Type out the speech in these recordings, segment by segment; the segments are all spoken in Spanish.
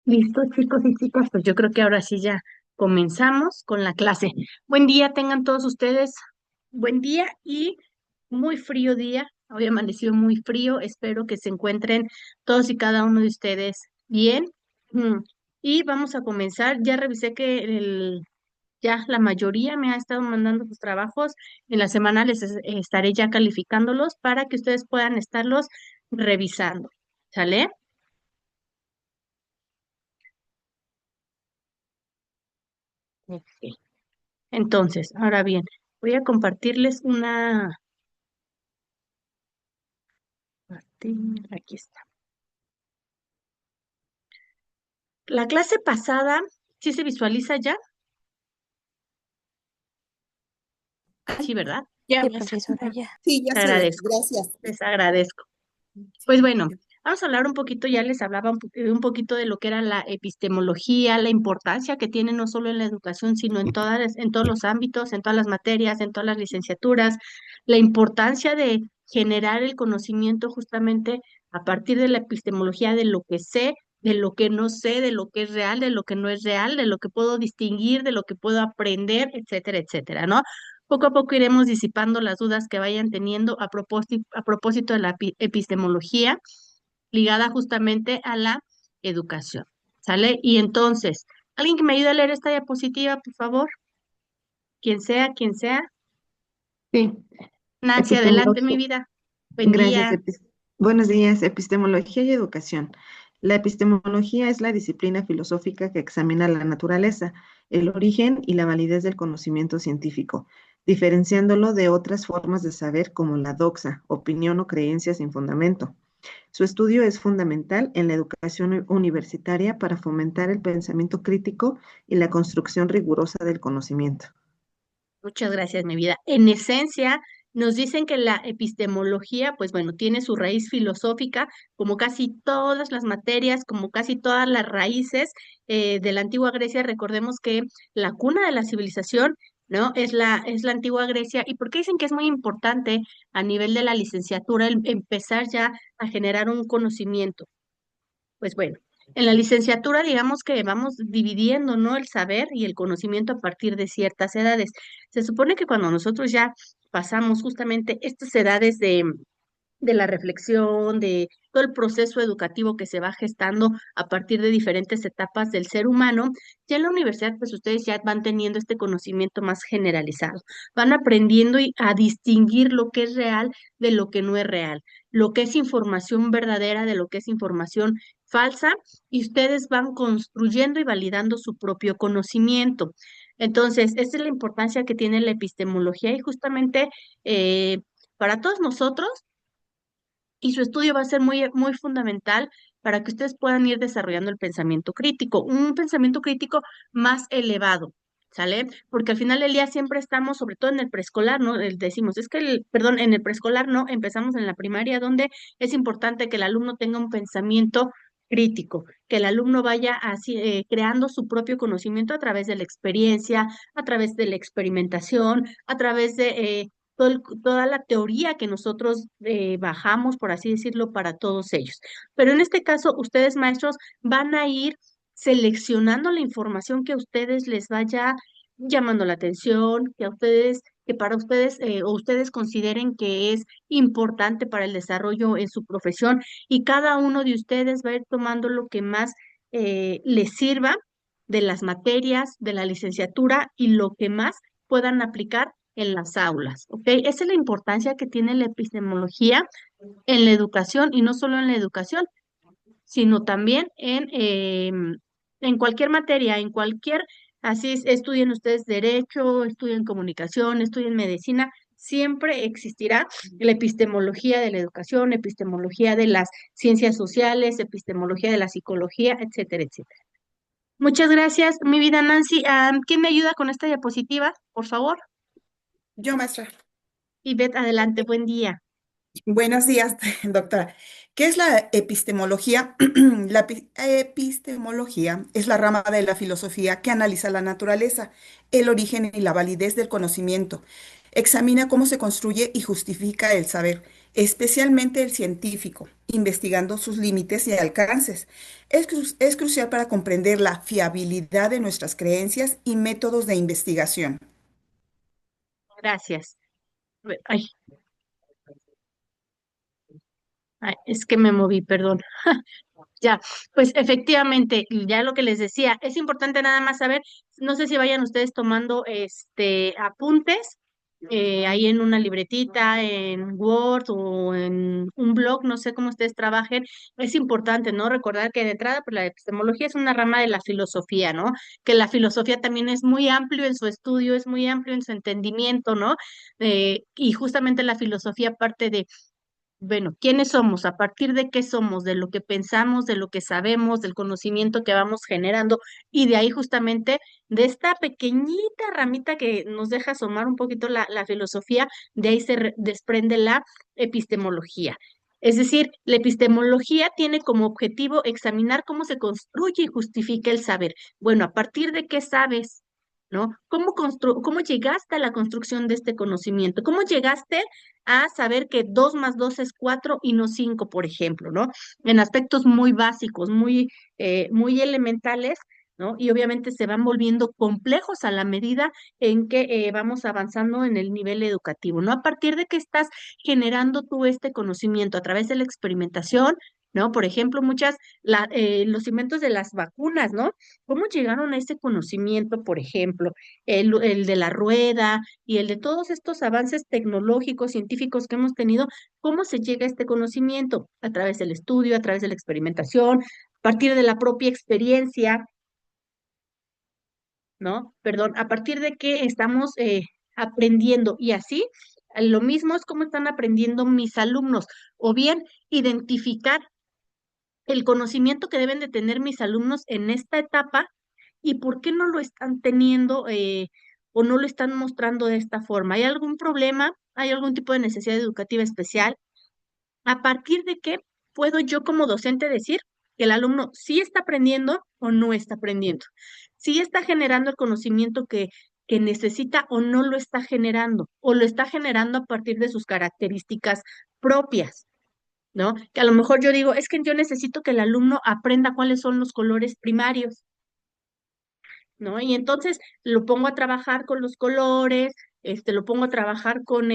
Listo, chicos y chicas, pues yo creo que ahora sí ya comenzamos con la clase. Buen día, tengan todos ustedes. Buen día y muy frío día. Hoy ha amanecido muy frío. Espero que se encuentren todos y cada uno de ustedes bien. Mm, Y vamos a comenzar. Ya revisé que ya la mayoría me ha estado mandando sus trabajos. En la semana estaré ya calificándolos para que ustedes puedan estarlos revisando. ¿Sale? Ok. Entonces, ahora bien, voy a compartirles aquí está. La clase pasada, ¿sí se visualiza ya? Sí, ¿verdad? Ya, Sí, maestra. profesora, ya. Sí, ya Te se ve. agradezco, Gracias. les agradezco. Pues bueno, vamos a hablar un poquito, ya les hablaba un poquito de lo que era la epistemología, la importancia que tiene no solo en la educación, sino en todos los ámbitos, en todas las materias, en todas las licenciaturas, la importancia de generar el conocimiento justamente a partir de la epistemología de lo que sé, de lo que no sé, de lo que es real, de lo que no es real, de lo que puedo distinguir, de lo que puedo aprender, etcétera, etcétera, ¿no? Poco a poco iremos disipando las dudas que vayan teniendo a propósito de la epistemología ligada justamente a la educación. ¿Sale? Y entonces, ¿alguien que me ayude a leer esta diapositiva, por favor? Quien sea, quien sea. Sí, Nancy, adelante, mi epistemología. vida. Buen Gracias. día. Buenos días, epistemología y educación. La epistemología es la disciplina filosófica que examina la naturaleza, el origen y la validez del conocimiento científico, diferenciándolo de otras formas de saber como la doxa, opinión o creencia sin fundamento. Su estudio es fundamental en la educación universitaria para fomentar el pensamiento crítico y la construcción rigurosa del conocimiento. Muchas gracias, mi vida. En esencia, nos dicen que la epistemología, pues bueno, tiene su raíz filosófica, como casi todas las materias, como casi todas las raíces de la antigua Grecia. Recordemos que la cuna de la civilización, ¿no? Es la antigua Grecia. ¿Y por qué dicen que es muy importante a nivel de la licenciatura empezar ya a generar un conocimiento? Pues bueno, en la licenciatura digamos que vamos dividiendo, ¿no? El saber y el conocimiento a partir de ciertas edades. Se supone que cuando nosotros ya pasamos justamente estas edades de la reflexión, de todo el proceso educativo que se va gestando a partir de diferentes etapas del ser humano, ya en la universidad, pues ustedes ya van teniendo este conocimiento más generalizado, van aprendiendo a distinguir lo que es real de lo que no es real, lo que es información verdadera de lo que es información falsa, y ustedes van construyendo y validando su propio conocimiento. Entonces, esta es la importancia que tiene la epistemología y justamente para todos nosotros, y su estudio va a ser muy fundamental para que ustedes puedan ir desarrollando el pensamiento crítico, un pensamiento crítico más elevado, ¿sale? Porque al final del día siempre estamos, sobre todo en el preescolar, ¿no? Decimos, es que, perdón, en el preescolar no, empezamos en la primaria, donde es importante que el alumno tenga un pensamiento crítico, que el alumno vaya así, creando su propio conocimiento a través de la experiencia, a través de la experimentación, a través de toda la teoría que nosotros bajamos, por así decirlo, para todos ellos. Pero en este caso, ustedes, maestros, van a ir seleccionando la información que a ustedes les vaya llamando la atención, que para ustedes o ustedes consideren que es importante para el desarrollo en su profesión, y cada uno de ustedes va a ir tomando lo que más les sirva de las materias, de la licenciatura y lo que más puedan aplicar en las aulas, ¿ok? Esa es la importancia que tiene la epistemología en la educación, y no solo en la educación, sino también en cualquier materia, en cualquier, estudien ustedes derecho, estudien comunicación, estudien medicina, siempre existirá la epistemología de la educación, epistemología de las ciencias sociales, epistemología de la psicología, etcétera, etcétera. Muchas gracias, mi vida Nancy. ¿Quién me ayuda con esta diapositiva, por favor? Yo, maestra. Ivette, adelante, buen día. Buenos días, doctora. ¿Qué es la epistemología? La epistemología es la rama de la filosofía que analiza la naturaleza, el origen y la validez del conocimiento. Examina cómo se construye y justifica el saber. especialmente el científico, investigando sus límites y alcances. Es crucial para comprender la fiabilidad de nuestras creencias y métodos de investigación. Gracias. Ay, ay, es que me moví, perdón. Ya, pues efectivamente, ya lo que les decía, es importante nada más saber, no sé si vayan ustedes tomando apuntes ahí en una libretita, en Word o en un blog, no sé cómo ustedes trabajen, es importante, ¿no? Recordar que de entrada, pues la epistemología es una rama de la filosofía, ¿no? Que la filosofía también es muy amplio en su estudio, es muy amplio en su entendimiento, ¿no? Y justamente la filosofía parte de bueno, ¿quiénes somos? ¿A partir de qué somos? De lo que pensamos, de lo que sabemos, del conocimiento que vamos generando y de ahí justamente de esta pequeñita ramita que nos deja asomar un poquito la filosofía, de ahí desprende la epistemología. Es decir, la epistemología tiene como objetivo examinar cómo se construye y justifica el saber. Bueno, ¿a partir de qué sabes? ¿No? ¿Cómo llegaste a la construcción de este conocimiento? ¿Cómo llegaste a saber que 2 más 2 es 4 y no 5, por ejemplo, ¿no? En aspectos muy básicos, muy elementales, ¿no? Y obviamente se van volviendo complejos a la medida en que vamos avanzando en el nivel educativo, ¿no? A partir de que estás generando tú este conocimiento a través de la experimentación, ¿no? Por ejemplo, los inventos de las vacunas, ¿no? ¿Cómo llegaron a ese conocimiento, por ejemplo, el de la rueda, y el de todos estos avances tecnológicos, científicos que hemos tenido, ¿cómo se llega a este conocimiento? A través del estudio, a través de la experimentación, a partir de la propia experiencia, ¿no? Perdón, a partir de que estamos aprendiendo y así, lo mismo es como están aprendiendo mis alumnos, o bien identificar el conocimiento que deben de tener mis alumnos en esta etapa y por qué no lo están teniendo o no lo están mostrando de esta forma. ¿Hay algún problema? ¿Hay algún tipo de necesidad educativa especial? ¿A partir de qué puedo yo como docente decir que el alumno sí está aprendiendo o no está aprendiendo? ¿Sí está generando el conocimiento que necesita o no lo está generando? ¿O lo está generando a partir de sus características propias? ¿No? Que a lo mejor yo digo, es que yo necesito que el alumno aprenda cuáles son los colores primarios, ¿no? Y entonces lo pongo a trabajar con los colores, lo pongo a trabajar con,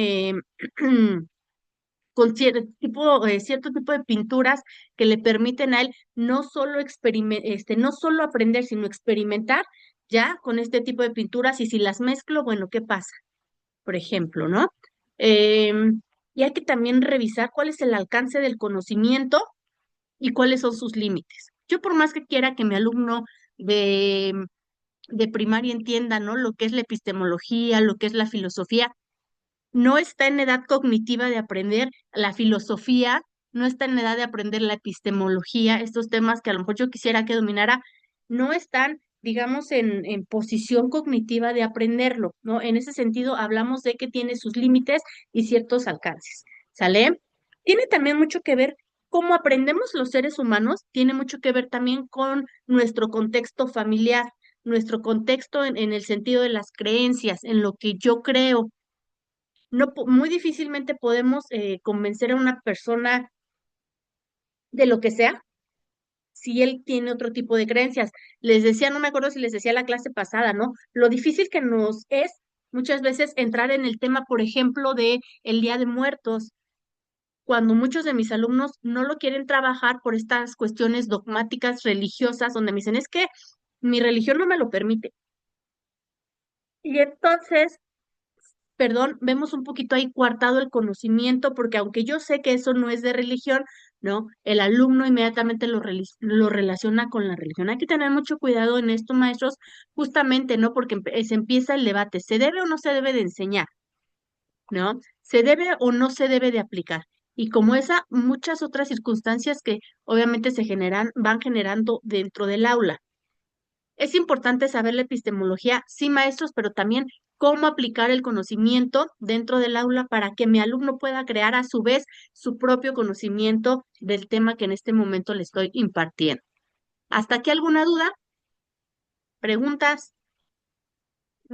con cierto tipo de pinturas que le permiten a él no solo no solo aprender, sino experimentar ya con este tipo de pinturas, y si las mezclo, bueno, ¿qué pasa? Por ejemplo, ¿no? Em, y hay que también revisar cuál es el alcance del conocimiento y cuáles son sus límites. Yo por más que quiera que mi alumno de, de primaria entienda, ¿no? Lo que es la epistemología, lo que es la filosofía, no está en edad cognitiva de aprender la filosofía, no está en edad de aprender la epistemología, estos temas que a lo mejor yo quisiera que dominara, no están, digamos, en posición cognitiva de aprenderlo, ¿no? En ese sentido, hablamos de que tiene sus límites y ciertos alcances, ¿sale? Tiene también mucho que ver cómo aprendemos los seres humanos, tiene mucho que ver también con nuestro contexto familiar, nuestro contexto en el sentido de las creencias, en lo que yo creo. No, muy difícilmente podemos convencer a una persona de lo que sea si él tiene otro tipo de creencias. Les decía, no me acuerdo si les decía la clase pasada, ¿no? Lo difícil que nos es muchas veces entrar en el tema, por ejemplo, de el Día de Muertos, cuando muchos de mis alumnos no lo quieren trabajar por estas cuestiones dogmáticas religiosas, donde me dicen, es que mi religión no me lo permite. Y entonces perdón, vemos un poquito ahí coartado el conocimiento, porque aunque yo sé que eso no es de religión, ¿no? El alumno inmediatamente lo relaciona con la religión. Hay que tener mucho cuidado en esto, maestros, justamente, ¿no? Porque se empieza el debate, ¿se debe o no se debe de enseñar? ¿No? ¿Se debe o no se debe de aplicar? Y como esa, muchas otras circunstancias que obviamente van generando dentro del aula. Es importante saber la epistemología, sí, maestros, pero también cómo aplicar el conocimiento dentro del aula para que mi alumno pueda crear a su vez su propio conocimiento del tema que en este momento le estoy impartiendo. ¿Hasta aquí alguna duda? ¿Preguntas?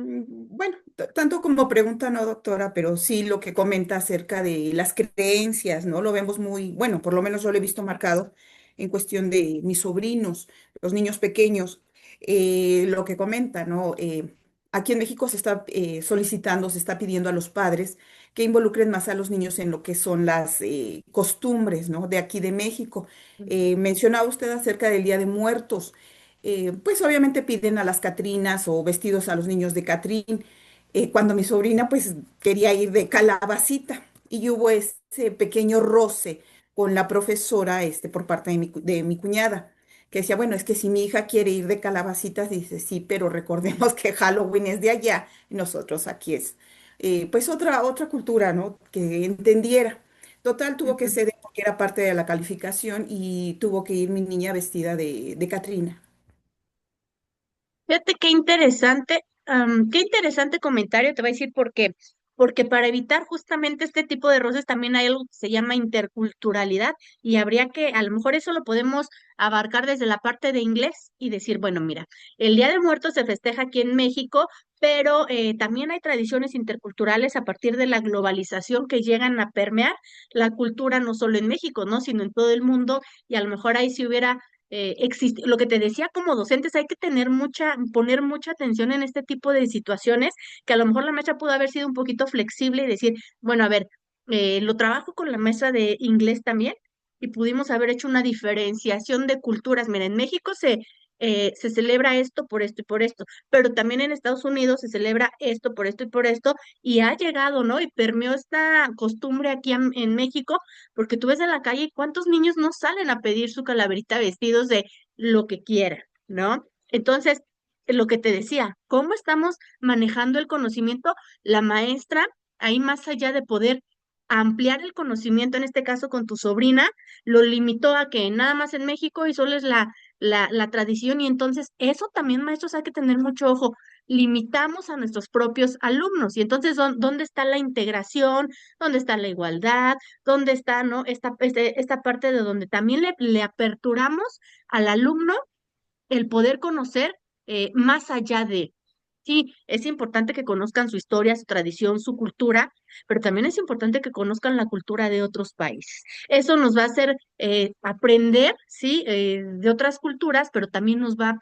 Bueno, tanto como pregunta, no, doctora, pero sí lo que comenta acerca de las creencias, ¿no? Lo vemos muy, bueno, por lo menos yo lo he visto marcado en cuestión de mis sobrinos, los niños pequeños, lo que comenta, ¿no? Aquí en México se está solicitando, se está pidiendo a los padres que involucren más a los niños en lo que son las costumbres, ¿no? De aquí de México. Mencionaba usted acerca del Día de Muertos. Pues obviamente piden a las Catrinas o vestidos a los niños de Catrín. Cuando mi sobrina pues quería ir de calabacita y hubo ese pequeño roce con la profesora por parte de mi cuñada, que decía, bueno, es que si mi hija quiere ir de calabacitas, dice, sí, pero recordemos que Halloween es de allá y nosotros aquí es, pues otra cultura, ¿no? Que entendiera. Total, tuvo que Ujú. ceder porque era parte de la calificación y tuvo que ir mi niña vestida de Catrina. Fíjate qué interesante comentario, te voy a decir por qué. Porque para evitar justamente este tipo de roces también hay algo que se llama interculturalidad y habría que, a lo mejor eso lo podemos abarcar desde la parte de inglés y decir, bueno, mira, el Día de Muertos se festeja aquí en México, pero también hay tradiciones interculturales a partir de la globalización que llegan a permear la cultura no solo en México, ¿no? Sino en todo el mundo y a lo mejor ahí si hubiera existe, lo que te decía como docentes, hay que poner mucha atención en este tipo de situaciones, que a lo mejor la maestra pudo haber sido un poquito flexible y decir, bueno, a ver, lo trabajo con la maestra de inglés también, y pudimos haber hecho una diferenciación de culturas. Mira, en México se celebra esto por esto y por esto, pero también en Estados Unidos se celebra esto por esto y por esto, y ha llegado, ¿no? Y permeó esta costumbre aquí en México porque tú ves en la calle cuántos niños no salen a pedir su calaverita vestidos de lo que quieran, ¿no? Entonces, lo que te decía, ¿cómo estamos manejando el conocimiento? La maestra, ahí más allá de poder ampliar el conocimiento, en este caso con tu sobrina, lo limitó a que nada más en México y solo es la tradición y entonces eso también, maestros, hay que tener mucho ojo. Limitamos a nuestros propios alumnos y entonces, ¿dónde está la integración? ¿Dónde está la igualdad? ¿Dónde está, no? Esta parte de donde también le aperturamos al alumno el poder conocer más allá de. Sí, es importante que conozcan su historia, su tradición, su cultura, pero también es importante que conozcan la cultura de otros países. Eso nos va a hacer aprender, sí, de otras culturas, pero también nos va a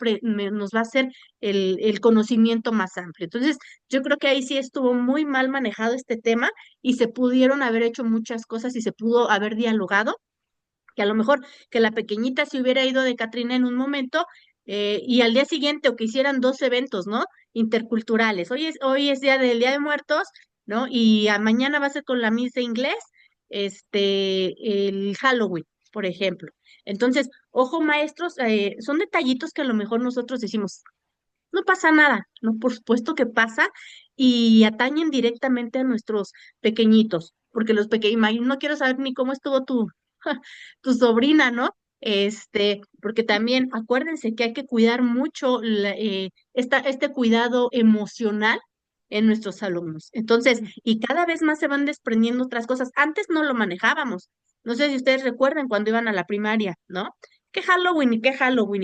hacer el conocimiento más amplio. Entonces, yo creo que ahí sí estuvo muy mal manejado este tema y se pudieron haber hecho muchas cosas y se pudo haber dialogado que a lo mejor que la pequeñita se hubiera ido de Catrina en un momento y al día siguiente o que hicieran dos eventos, ¿no? Interculturales. Hoy es Día de Muertos, ¿no? Y mañana va a ser con la Miss de inglés, el Halloween, por ejemplo. Entonces, ojo maestros, son detallitos que a lo mejor nosotros decimos, no pasa nada, ¿no? Por supuesto que pasa y atañen directamente a nuestros pequeñitos, porque los pequeños, no quiero saber ni cómo estuvo tu sobrina, ¿no? Porque también acuérdense que hay que cuidar mucho este cuidado emocional en nuestros alumnos. Entonces, y cada vez más se van desprendiendo otras cosas. Antes no lo manejábamos. No sé si ustedes recuerdan cuando iban a la primaria, ¿no? ¿Qué Halloween? Y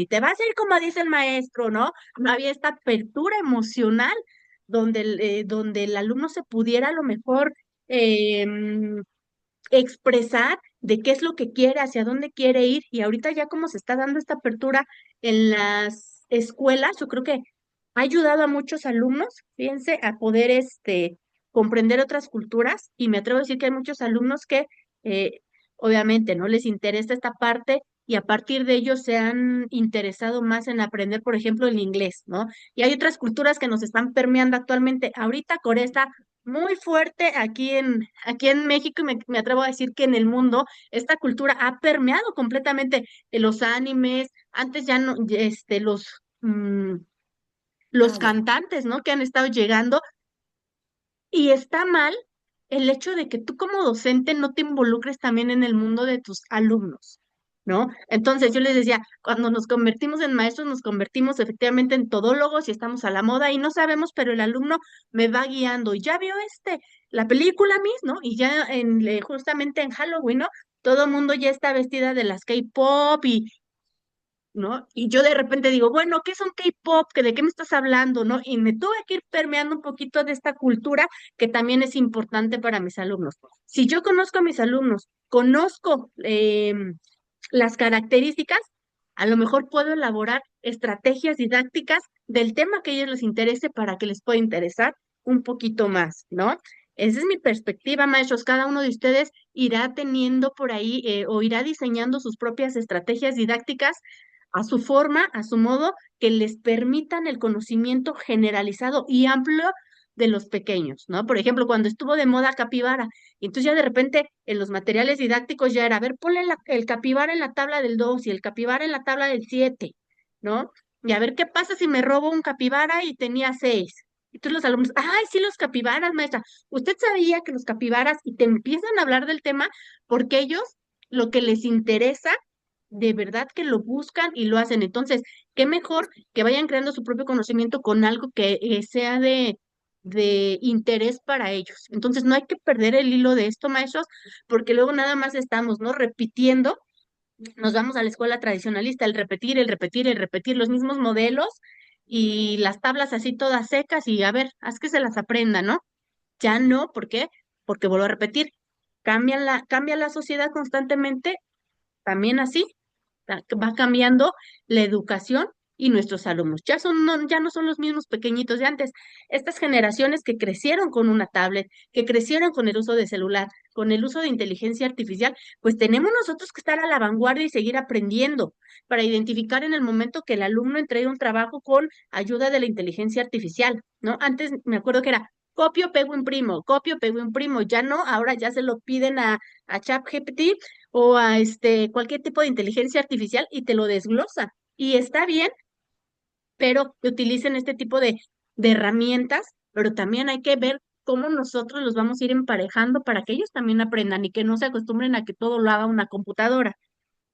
te vas a ir como dice el maestro, ¿no? No había esta apertura emocional donde el alumno se pudiera a lo mejor expresar de qué es lo que quiere, hacia dónde quiere ir, y ahorita ya como se está dando esta apertura en las escuelas, yo creo que ha ayudado a muchos alumnos, fíjense, a poder comprender otras culturas, y me atrevo a decir que hay muchos alumnos que eh, obviamente no les interesa esta parte. Y a partir de ello se han interesado más en aprender, por ejemplo, el inglés, ¿no? Y hay otras culturas que nos están permeando actualmente. Ahorita Corea está muy fuerte aquí en México y me atrevo a decir que en el mundo esta cultura ha permeado completamente los animes, antes ya no, los Ah, ya. cantantes, ¿no? Que han estado llegando y está mal el hecho de que tú como docente no te involucres también en el mundo de tus alumnos, ¿no? Entonces yo les decía, cuando nos convertimos en maestros, nos convertimos efectivamente en todólogos y estamos a la moda y no sabemos, pero el alumno me va guiando. Y ya vio la película Miss, ¿no? Y ya justamente en Halloween, ¿no? Todo el mundo ya está vestida de las K-pop ¿no? Y yo de repente digo, bueno, ¿qué es un K-pop? ¿De qué me estás hablando? ¿No? Y me tuve que ir permeando un poquito de esta cultura que también es importante para mis alumnos. Si yo conozco a mis alumnos, conozco las características, a lo mejor puedo elaborar estrategias didácticas del tema que a ellos les interese para que les pueda interesar un poquito más, ¿no? Esa es mi perspectiva, maestros. Cada uno de ustedes irá teniendo por ahí o irá diseñando sus propias estrategias didácticas a su forma, a su modo, que les permitan el conocimiento generalizado y amplio de los pequeños, ¿no? Por ejemplo, cuando estuvo de moda capibara, y entonces ya de repente en los materiales didácticos ya era, a ver, ponle el capibara en la tabla del 2 y el capibara en la tabla del 7, ¿no? Y a ver qué pasa si me robo un capibara y tenía 6. Y todos los alumnos, ay, sí, los capibaras, maestra. Usted sabía que los capibaras, y te empiezan a hablar del tema porque ellos lo que les interesa de verdad que lo buscan y lo hacen. Entonces, qué mejor que vayan creando su propio conocimiento con algo que sea de interés para ellos. Entonces, no hay que perder el hilo de esto, maestros, porque luego nada más estamos, ¿no? Repitiendo, nos vamos a la escuela tradicionalista, el repetir, el repetir, el repetir los mismos modelos y las tablas así todas secas y a ver, haz que se las aprenda, ¿no? Ya no, ¿por qué? Porque vuelvo a repetir, cambia la sociedad constantemente, también así va cambiando la educación y nuestros alumnos. Ya no son los mismos pequeñitos de antes. Estas generaciones que crecieron con una tablet, que crecieron con el uso de celular, con el uso de inteligencia artificial, pues tenemos nosotros que estar a la vanguardia y seguir aprendiendo para identificar en el momento que el alumno entrega un trabajo con ayuda de la inteligencia artificial, ¿no? Antes me acuerdo que era copio, pego, imprimo, ya no, ahora ya se lo piden a ChatGPT o a cualquier tipo de inteligencia artificial y te lo desglosa. Y está bien, pero que utilicen este tipo de herramientas, pero también hay que ver cómo nosotros los vamos a ir emparejando para que ellos también aprendan y que no se acostumbren a que todo lo haga una computadora.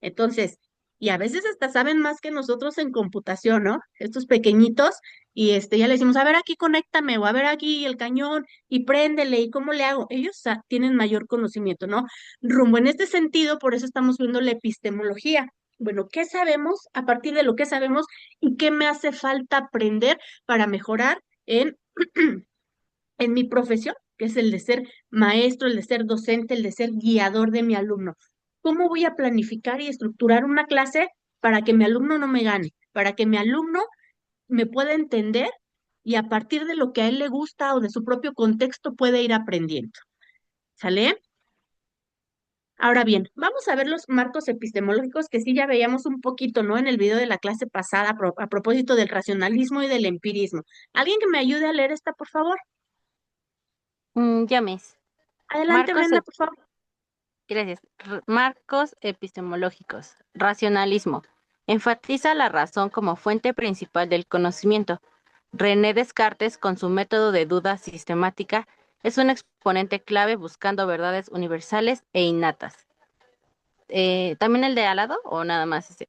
Entonces, y a veces hasta saben más que nosotros en computación, ¿no? Estos pequeñitos, y ya le decimos, a ver aquí conéctame, o a ver aquí el cañón, y préndele, y cómo le hago. Ellos tienen mayor conocimiento, ¿no? Rumbo en este sentido, por eso estamos viendo la epistemología. Bueno, ¿qué sabemos a partir de lo que sabemos y qué me hace falta aprender para mejorar en mi profesión, que es el de ser maestro, el de ser docente, el de ser guiador de mi alumno? ¿Cómo voy a planificar y estructurar una clase para que mi alumno no me gane, para que mi alumno me pueda entender y a partir de lo que a él le gusta o de su propio contexto puede ir aprendiendo? ¿Sale? Ahora bien, vamos a ver los marcos epistemológicos que sí ya veíamos un poquito, ¿no? En el video de la clase pasada a propósito del racionalismo y del empirismo. ¿Alguien que me ayude a leer esta, por favor? Llames. Adelante, Marcos, Brenda, por favor. gracias. Marcos epistemológicos. Racionalismo. Enfatiza la razón como fuente principal del conocimiento. René Descartes, con su método de duda sistemática, es un exponente clave buscando verdades universales e innatas. ¿También el de al lado o nada más ese?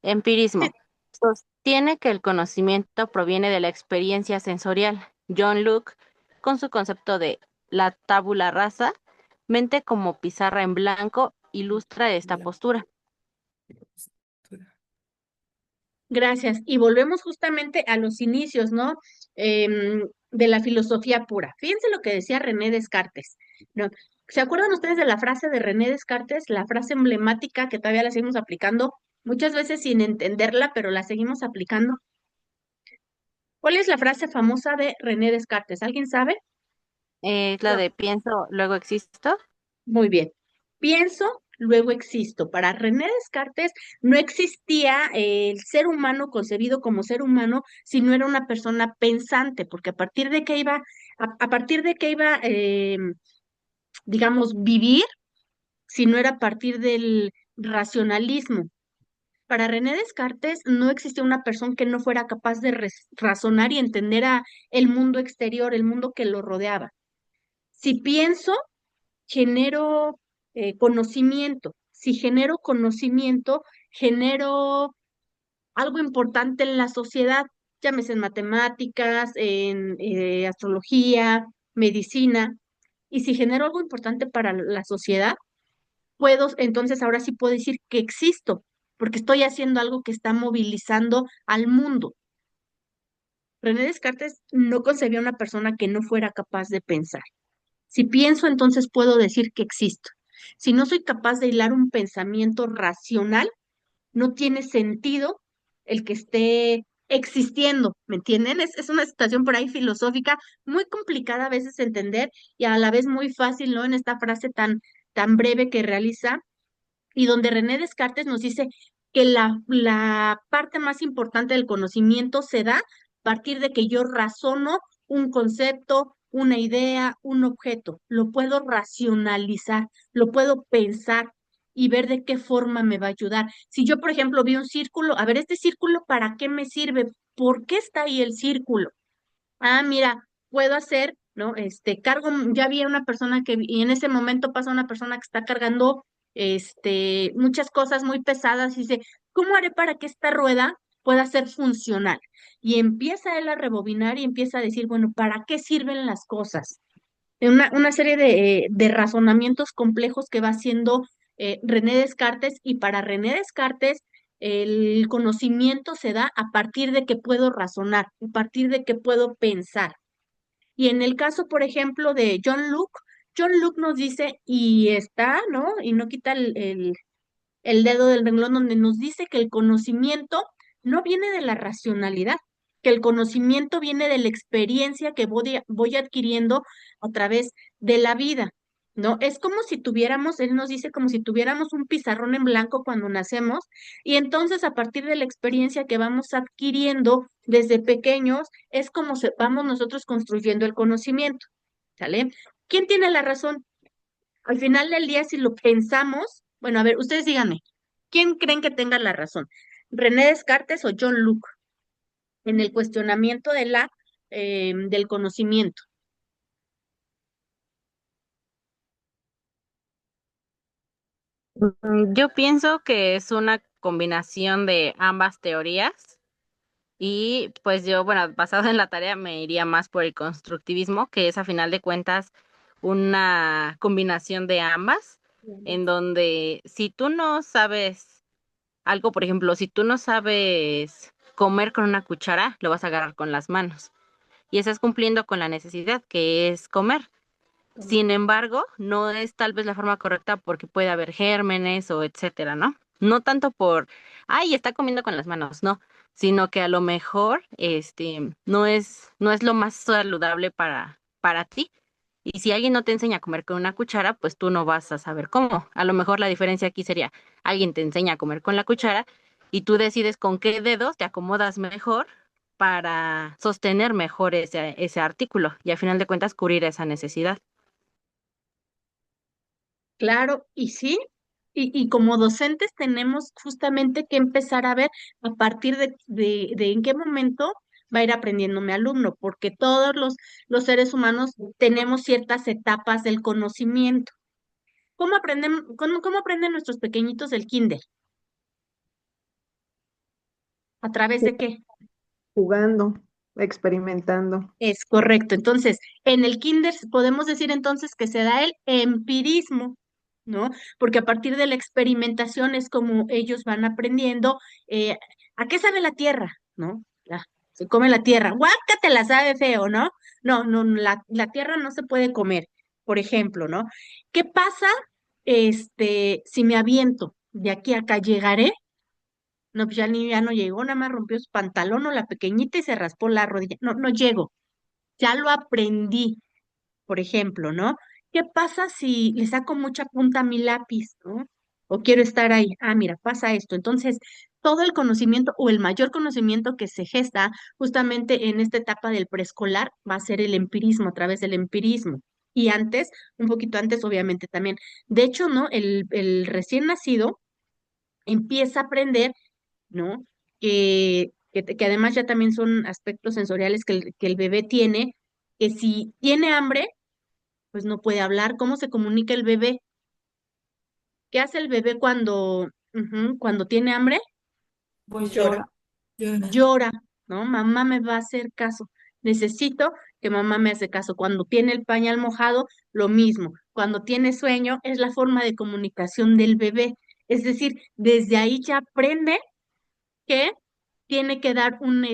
Empirismo. Sostiene que el conocimiento proviene de la experiencia sensorial. John Locke, con su concepto de la tabula rasa, mente como pizarra en blanco, ilustra esta postura. Gracias. Y volvemos justamente a los inicios, ¿no? De la filosofía pura. Fíjense lo que decía René Descartes, ¿no? ¿Se acuerdan ustedes de la frase de René Descartes, la frase emblemática que todavía la seguimos aplicando, muchas veces sin entenderla, pero la seguimos aplicando? ¿Cuál es la frase famosa de René Descartes? ¿Alguien sabe? Es la de pienso, luego existo. Muy bien. Pienso, luego existo. Para René Descartes no existía el ser humano concebido como ser humano si no era una persona pensante, porque a partir de que iba, a partir de que iba, digamos, vivir, si no era a partir del racionalismo. Para René Descartes no existía una persona que no fuera capaz de razonar y entender el mundo exterior, el mundo que lo rodeaba. Si pienso, genero conocimiento. Si genero conocimiento, genero algo importante en la sociedad, llámese en matemáticas, en astrología, medicina. Y si genero algo importante para la sociedad, puedo, entonces ahora sí puedo decir que existo, porque estoy haciendo algo que está movilizando al mundo. René Descartes no concebía una persona que no fuera capaz de pensar. Si pienso, entonces puedo decir que existo. Si no soy capaz de hilar un pensamiento racional, no tiene sentido el que esté existiendo, ¿me entienden? Es una situación por ahí filosófica muy complicada a veces de entender y a la vez muy fácil, ¿no? En esta frase tan breve que realiza y donde René Descartes nos dice que la parte más importante del conocimiento se da a partir de que yo razono un concepto, una idea, un objeto. Lo puedo racionalizar, lo puedo pensar y ver de qué forma me va a ayudar. Si yo, por ejemplo, vi un círculo, a ver, este círculo, ¿para qué me sirve? ¿Por qué está ahí el círculo? Ah, mira, puedo hacer, ¿no? Cargo, ya vi a una persona y en ese momento pasa una persona que está cargando, muchas cosas muy pesadas y dice, ¿cómo haré para que esta rueda pueda ser funcional? Y empieza él a rebobinar y empieza a decir, bueno, ¿para qué sirven las cosas? Una serie de razonamientos complejos que va haciendo René Descartes y para René Descartes el conocimiento se da a partir de que puedo razonar, a partir de que puedo pensar. Y en el caso, por ejemplo, de John Locke nos dice, y está, ¿no? Y no quita el dedo del renglón donde nos dice que el conocimiento no viene de la racionalidad, que el conocimiento viene de la experiencia que voy adquiriendo a través de la vida, ¿no? Es como si tuviéramos, él nos dice como si tuviéramos un pizarrón en blanco cuando nacemos y entonces a partir de la experiencia que vamos adquiriendo desde pequeños es como vamos nosotros construyendo el conocimiento, ¿sale? ¿Quién tiene la razón? Al final del día, si lo pensamos, bueno, a ver, ustedes díganme, ¿quién creen que tenga la razón? ¿René Descartes o John Locke en el cuestionamiento del conocimiento? Yo pienso que es una combinación de ambas teorías y pues yo, bueno, basado en la tarea me iría más por el constructivismo, que es a final de cuentas una combinación de ambas, en donde si tú no sabes algo, por ejemplo, si tú no sabes comer con una cuchara, lo vas a agarrar con las manos y estás cumpliendo con la necesidad que es comer. Sin embargo, no es tal vez la forma correcta porque puede haber gérmenes o etcétera, ¿no? No tanto por, ay, está comiendo con las manos, no, sino que a lo mejor, no es lo más saludable para ti. Y si alguien no te enseña a comer con una cuchara, pues tú no vas a saber cómo. A lo mejor la diferencia aquí sería, alguien te enseña a comer con la cuchara y tú decides con qué dedos te acomodas mejor para sostener mejor ese artículo y al final de cuentas cubrir esa necesidad. Claro, y sí, y como docentes tenemos justamente que empezar a ver a partir de en qué momento va a ir aprendiendo mi alumno, porque todos los seres humanos tenemos ciertas etapas del conocimiento. ¿Cómo aprenden nuestros pequeñitos del kinder? ¿A través de qué? Jugando, experimentando. Es correcto. Entonces, en el kinder podemos decir entonces que se da el empirismo, ¿no? Porque a partir de la experimentación es como ellos van aprendiendo a qué sabe la tierra, ¿no? Se come la tierra. Guácatela, sabe feo, ¿no? No, no, la tierra no se puede comer, por ejemplo, ¿no? ¿Qué pasa, si me aviento de aquí a acá llegaré? No, pues ya el niño ya no llegó, nada más rompió su pantalón o la pequeñita y se raspó la rodilla. No, no llego, ya lo aprendí, por ejemplo, ¿no? ¿Qué pasa si le saco mucha punta a mi lápiz, ¿no? O quiero estar ahí. Ah, mira, pasa esto. Entonces, todo el conocimiento o el mayor conocimiento que se gesta justamente en esta etapa del preescolar va a ser el empirismo, a través del empirismo. Y antes, un poquito antes, obviamente también. De hecho, ¿no? El recién nacido empieza a aprender, ¿no? Que además ya también son aspectos sensoriales que el bebé tiene, que si tiene hambre, pues no puede hablar. ¿Cómo se comunica el bebé? ¿Qué hace el bebé cuando tiene hambre? Pues llora. Llora, ¿no? Mamá me va a hacer caso. Necesito que mamá me hace caso. Cuando tiene el pañal mojado, lo mismo. cuando tiene sueño, es la forma de comunicación del bebé. Es decir, desde ahí ya aprende que tiene que dar un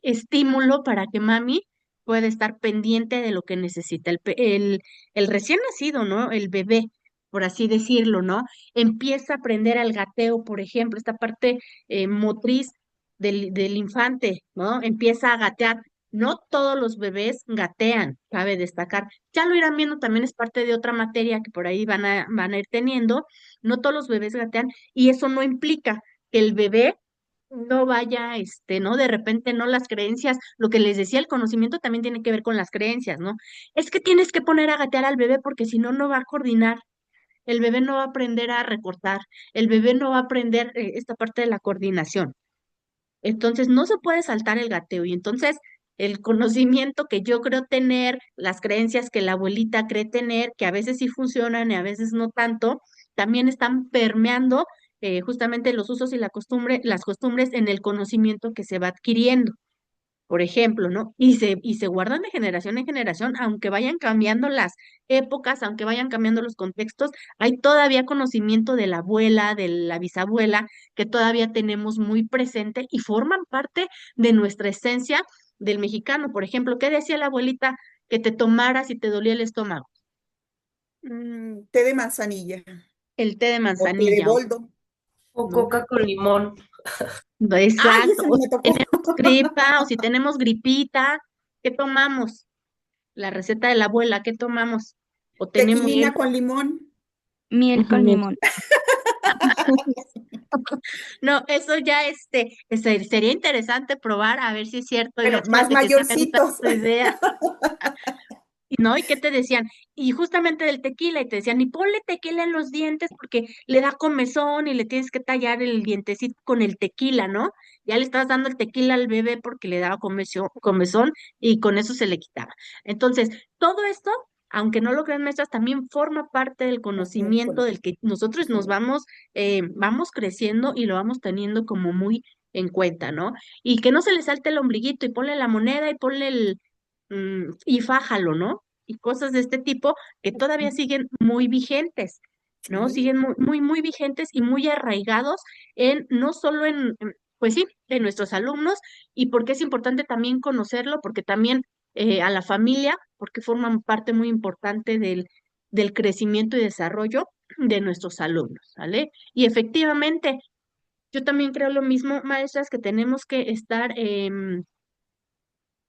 estímulo para que mami pueda estar pendiente de lo que necesita el recién nacido, ¿no? El bebé, por así decirlo, ¿no? Empieza a aprender al gateo, por ejemplo, esta parte motriz del infante, ¿no? Empieza a gatear. No todos los bebés gatean, cabe destacar. Ya lo irán viendo, también es parte de otra materia que por ahí van a ir teniendo. No todos los bebés gatean y eso no implica que el bebé no vaya, ¿no? De repente, no las creencias, lo que les decía, el conocimiento también tiene que ver con las creencias, ¿no? Es que tienes que poner a gatear al bebé porque si no, no va a coordinar, el bebé no va a aprender a recortar, el bebé no va a aprender esta parte de la coordinación. Entonces, no se puede saltar el gateo y entonces el conocimiento que yo creo tener, las creencias que la abuelita cree tener, que a veces sí funcionan y a veces no tanto, también están permeando justamente los usos y las costumbres en el conocimiento que se va adquiriendo, por ejemplo, ¿no? Y se guardan de generación en generación, aunque vayan cambiando las épocas, aunque vayan cambiando los contextos, hay todavía conocimiento de la abuela, de la bisabuela, que todavía tenemos muy presente y forman parte de nuestra esencia del mexicano. Por ejemplo, ¿qué decía la abuelita que te tomaras si te dolía el estómago? Té de manzanilla El té de o té de manzanilla, boldo, O ¿no? coca con limón. Ay, exacto. ese O no si me tocó. tenemos gripa, o si tenemos gripita, ¿qué tomamos? La receta de la abuela, ¿qué tomamos? O tenemos Tequilina Miel, con limón. miel con miel. limón. No, eso ya sería interesante probar a ver si es cierto. Y Bueno, más fíjate que sí me gusta mayorcitos. tu idea. Y no, ¿y qué te decían? Y justamente del tequila, y te decían, y ponle tequila en los dientes porque le da comezón y le tienes que tallar el dientecito con el tequila, ¿no? Ya le estás dando el tequila al bebé porque le daba comezón y con eso se le quitaba. Entonces, todo esto, aunque no lo crean maestras, también forma parte del Del conocimiento del que conocimiento. nosotros nos Sí. vamos creciendo y lo vamos teniendo como muy en cuenta, ¿no? Y que no se le salte el ombliguito y ponle la moneda y ponle y fájalo, ¿no? Y cosas de este tipo que todavía siguen muy vigentes, ¿no? Sí. Siguen muy, muy, muy vigentes y muy arraigados no solo pues sí, en nuestros alumnos, y porque es importante también conocerlo, porque también a la familia, porque forman parte muy importante del crecimiento y desarrollo de nuestros alumnos, ¿vale? Y efectivamente, yo también creo lo mismo, maestras, que tenemos que estar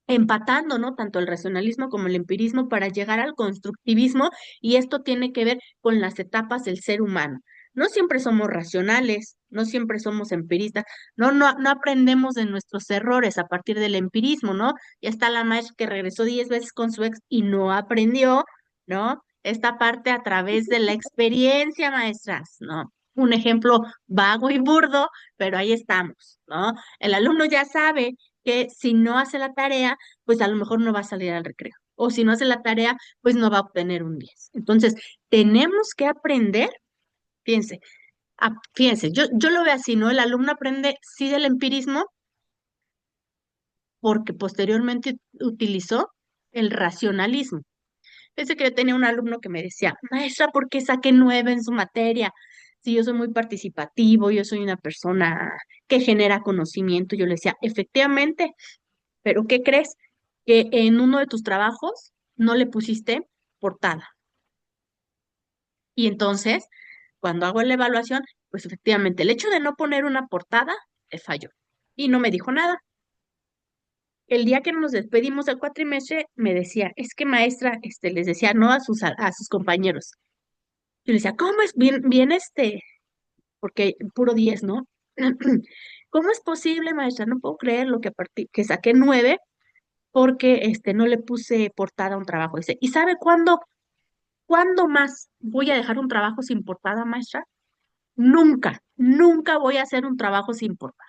empatando, ¿no? Tanto el racionalismo como el empirismo para llegar al constructivismo, y esto tiene que ver con las etapas del ser humano. No siempre somos racionales, no siempre somos empiristas, no aprendemos de nuestros errores a partir del empirismo, ¿no? Ya está la maestra que regresó 10 veces con su ex y no aprendió, ¿no? Esta parte a través de la experiencia, maestras, ¿no? Un ejemplo vago y burdo, pero ahí estamos, ¿no? El alumno ya sabe que si no hace la tarea, pues a lo mejor no va a salir al recreo. O si no hace la tarea, pues no va a obtener un 10. Entonces, tenemos que aprender, fíjense, fíjense, yo lo veo así, ¿no? El alumno aprende sí del empirismo porque posteriormente utilizó el racionalismo. Fíjense que yo tenía un alumno que me decía, maestra, ¿por qué saqué 9 en su materia? Si yo soy muy participativo, yo soy una persona que genera conocimiento. Yo le decía, efectivamente, pero ¿qué crees? Que en uno de tus trabajos no le pusiste portada. Y entonces, cuando hago la evaluación, pues efectivamente, el hecho de no poner una portada, te falló. Y no me dijo nada. El día que nos despedimos del cuatrimestre, me decía, es que maestra, les decía, no a sus compañeros. Yo le decía, ¿cómo es bien, bien porque puro 10, ¿no? ¿Cómo es posible, maestra? No puedo creer lo que saqué 9 porque no le puse portada a un trabajo. Dice, ¿y sabe cuándo más voy a dejar un trabajo sin portada, maestra? Nunca, nunca voy a hacer un trabajo sin portada.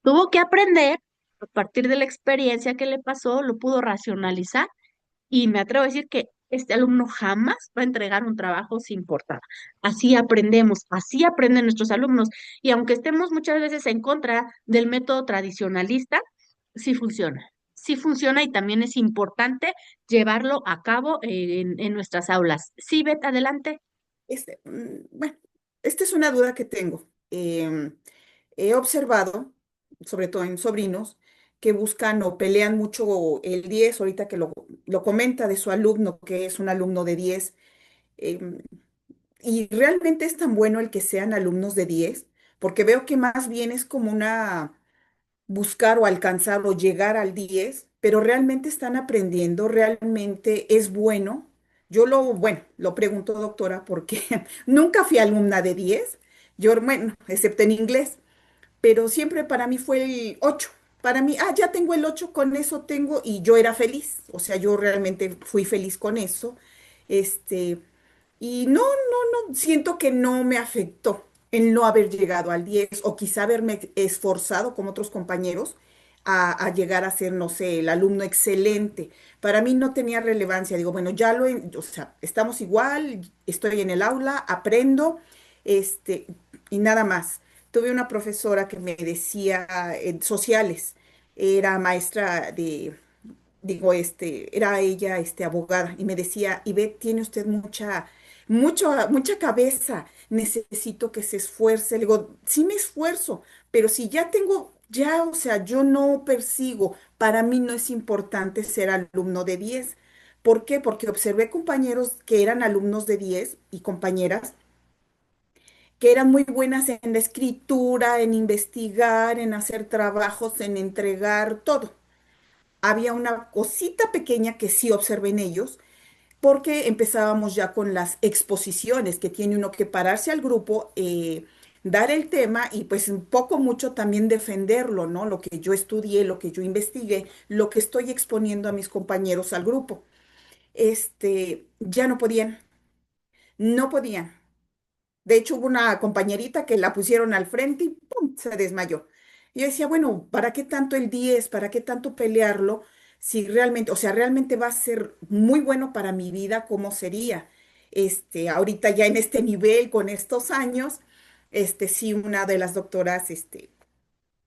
Tuvo que aprender a partir de la experiencia que le pasó, lo pudo racionalizar y me atrevo a decir que este alumno jamás va a entregar un trabajo sin portada. Así aprendemos, así aprenden nuestros alumnos. Y aunque estemos muchas veces en contra del método tradicionalista, sí funciona. sí funciona y también es importante llevarlo a cabo en nuestras aulas. Sí, Beth, adelante. Bueno, esta es una duda que tengo. He observado, sobre todo en sobrinos, que buscan o pelean mucho el 10 ahorita que lo comenta de su alumno, que es un alumno de 10. em, y realmente es tan bueno el que sean alumnos de 10 porque veo que más bien es como una buscar o alcanzar o llegar al 10 pero realmente están aprendiendo, realmente es bueno. Bueno, lo pregunto, doctora, porque nunca fui alumna de 10 bueno, excepto en inglés, pero siempre para mí fue el 8. Para mí, ya tengo el 8, con eso tengo, y yo era feliz, o sea, yo realmente fui feliz con eso. Este, y no, siento que no me afectó el no haber llegado al 10 o quizá haberme esforzado como otros compañeros a llegar a ser, no sé, el alumno excelente. Para mí no tenía relevancia. Digo, bueno, o sea, estamos igual, estoy en el aula, aprendo, este, y nada más. Tuve una profesora que me decía en sociales, era maestra era ella, abogada, y me decía, Ivette, tiene usted mucha cabeza, necesito que se esfuerce. Le digo, sí me esfuerzo, pero si o sea, yo no persigo, para mí no es importante ser alumno de 10. ¿Por qué? Porque observé compañeros que eran alumnos de 10 y compañeras que eran muy buenas en la escritura, en investigar, en hacer trabajos, en entregar todo. Había una cosita pequeña que sí observé en ellos, porque empezábamos ya con las exposiciones, que tiene uno que pararse al grupo, dar el tema y pues un poco mucho también defenderlo, ¿no? Lo que yo estudié, lo que yo investigué, lo que estoy exponiendo a mis compañeros al grupo. Ya no podían. De hecho, hubo una compañerita que la pusieron al frente y ¡pum! Se desmayó. Y yo decía, bueno, ¿para qué tanto el 10? ¿Para qué tanto pelearlo? Si realmente, o sea, realmente va a ser muy bueno para mi vida, ¿cómo sería? Ahorita ya en este nivel, con estos años, sí, una de las doctoras,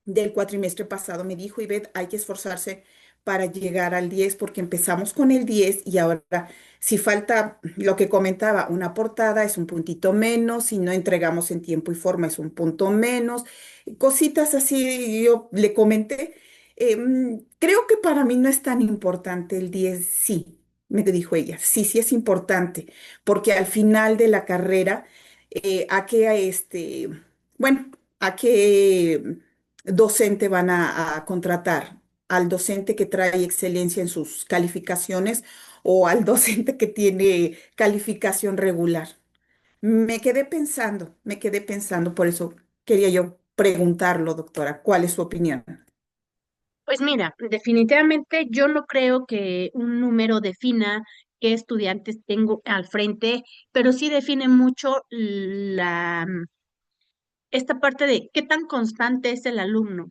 del cuatrimestre pasado me dijo, Ivette, hay que esforzarse para llegar al 10 porque empezamos con el 10 y ahora si falta lo que comentaba, una portada es un puntito menos, si no entregamos en tiempo y forma es un punto menos, cositas así yo le comenté. Creo que para mí no es tan importante el 10 sí, me dijo ella, sí, sí es importante, porque al final de la carrera, a qué, bueno, a qué docente van a contratar, al docente que trae excelencia en sus calificaciones o al docente que tiene calificación regular. Me quedé pensando, por eso quería yo preguntarlo, doctora, ¿cuál es su opinión? Pues mira, definitivamente yo no creo que un número defina qué estudiantes tengo al frente, pero sí define mucho esta parte de qué tan constante es el alumno,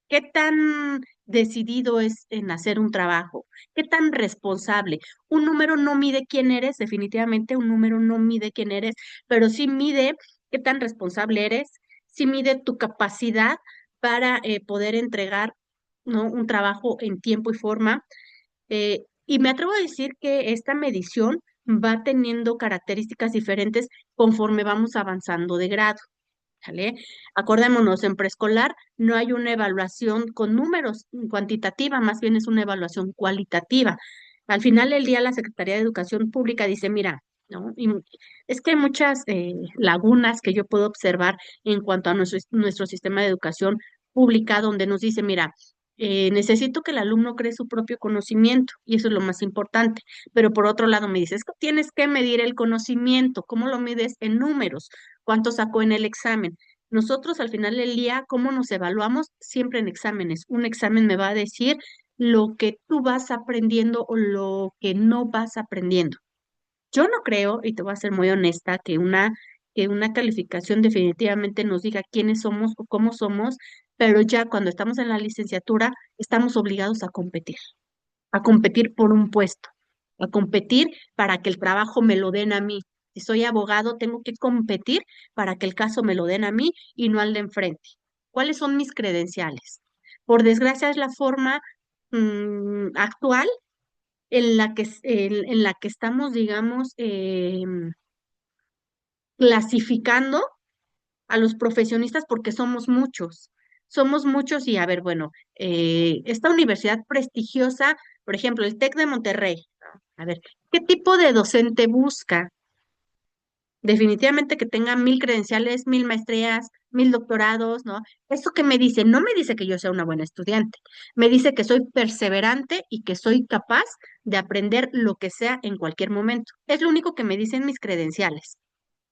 qué tan decidido es en hacer un trabajo, qué tan responsable. Un número no mide quién eres, definitivamente un número no mide quién eres, pero sí mide qué tan responsable eres, sí mide tu capacidad para poder entregar, ¿no?, un trabajo en tiempo y forma. Y me atrevo a decir que esta medición va teniendo características diferentes conforme vamos avanzando de grado. ¿Sale? Acordémonos, en preescolar no hay una evaluación con números cuantitativa, más bien es una evaluación cualitativa. Al final del día, la Secretaría de Educación Pública dice, mira, ¿no? Y es que hay muchas lagunas que yo puedo observar en cuanto a nuestro sistema de educación pública, donde nos dice, mira, necesito que el alumno cree su propio conocimiento y eso es lo más importante. Pero por otro lado me dice, es que tienes que medir el conocimiento. ¿Cómo lo mides? En números. ¿Cuánto sacó en el examen? Nosotros al final del día, ¿cómo nos evaluamos? Siempre en exámenes. Un examen me va a decir lo que tú vas aprendiendo o lo que no vas aprendiendo. Yo no creo, y te voy a ser muy honesta, que una calificación definitivamente nos diga quiénes somos o cómo somos, pero ya cuando estamos en la licenciatura estamos obligados a competir por un puesto, a competir para que el trabajo me lo den a mí. Si soy abogado, tengo que competir para que el caso me lo den a mí y no al de enfrente. ¿Cuáles son mis credenciales? Por desgracia es la forma actual en la que estamos, digamos, clasificando a los profesionistas porque somos muchos. Somos muchos y a ver, bueno, esta universidad prestigiosa, por ejemplo, el TEC de Monterrey, ¿no? A ver, ¿qué tipo de docente busca? Definitivamente que tenga 1000 credenciales, 1000 maestrías, 1000 doctorados, ¿no? ¿Eso qué me dice? No me dice que yo sea una buena estudiante, me dice que soy perseverante y que soy capaz de aprender lo que sea en cualquier momento. Es lo único que me dicen mis credenciales.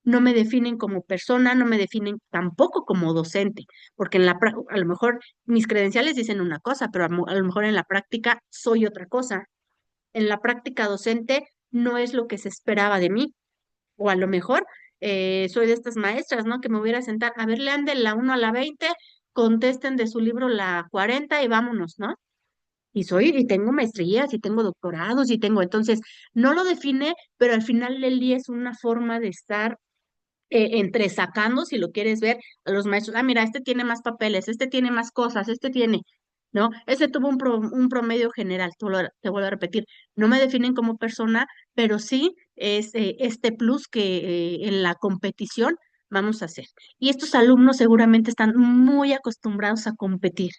No me definen como persona, no me definen tampoco como docente, porque a lo mejor mis credenciales dicen una cosa, pero a lo mejor en la práctica soy otra cosa. En la práctica docente no es lo que se esperaba de mí. O a lo mejor soy de estas maestras, ¿no? Que me hubiera sentar, a ver, lean de la 1 a la 20, contesten de su libro la 40 y vámonos, ¿no? Y tengo maestrías, y tengo doctorados, y tengo, entonces, no lo define, pero al final del día es una forma de estar entresacando, si lo quieres ver, a los maestros. Ah, mira, este tiene más papeles, este tiene más cosas, este tiene, ¿no? Ese tuvo un promedio general, te vuelvo a repetir. No me definen como persona, pero sí es este plus que en la competición vamos a hacer. Y estos alumnos seguramente están muy acostumbrados a competir.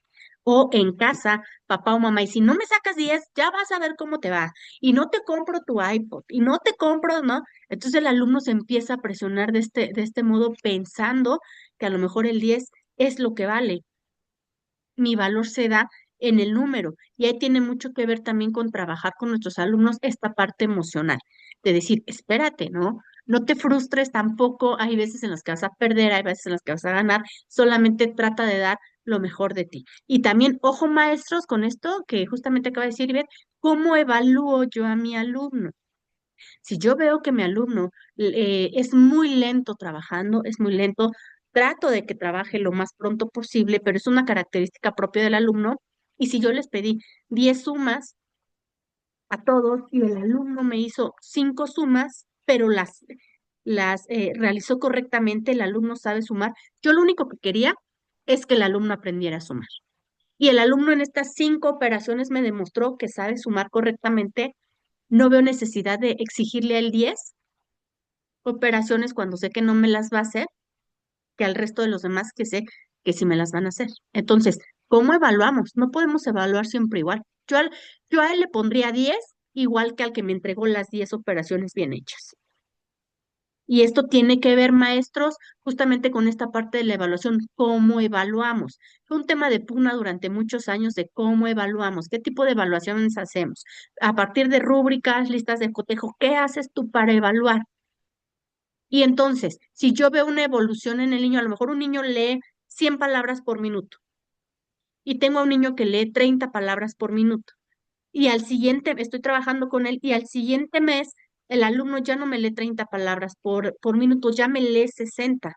O en casa, papá o mamá, y si no me sacas 10 ya vas a ver cómo te va. Y no te compro tu iPod, y no te compro, ¿no? Entonces el alumno se empieza a presionar de este modo pensando que a lo mejor el 10 es lo que vale. Mi valor se da en el número y ahí tiene mucho que ver también con trabajar con nuestros alumnos esta parte emocional, de decir, espérate, ¿no? No te frustres tampoco, hay veces en las que vas a perder, hay veces en las que vas a ganar, solamente trata de dar lo mejor de ti. Y también, ojo maestros, con esto que justamente acaba de decir, Ivette, ¿cómo evalúo yo a mi alumno? Si yo veo que mi alumno es muy lento trabajando, es muy lento, trato de que trabaje lo más pronto posible, pero es una característica propia del alumno. Y si yo les pedí 10 sumas a todos y el alumno me hizo 5 sumas, pero las realizó correctamente, el alumno sabe sumar, yo lo único que quería es que el alumno aprendiera a sumar. Y el alumno en estas 5 operaciones me demostró que sabe sumar correctamente. No veo necesidad de exigirle el 10 operaciones cuando sé que no me las va a hacer, que al resto de los demás que sé que sí me las van a hacer. Entonces, ¿cómo evaluamos? No podemos evaluar siempre igual. Yo a él le pondría 10 igual que al que me entregó las 10 operaciones bien hechas. Y esto tiene que ver, maestros, justamente con esta parte de la evaluación, cómo evaluamos. Fue un tema de pugna durante muchos años de cómo evaluamos, qué tipo de evaluaciones hacemos. A partir de rúbricas, listas de cotejo, ¿qué haces tú para evaluar? Y entonces, si yo veo una evolución en el niño, a lo mejor un niño lee 100 palabras por minuto y tengo a un niño que lee 30 palabras por minuto. Y al siguiente, estoy trabajando con él y al siguiente mes el alumno ya no me lee 30 palabras por minuto, ya me lee 60.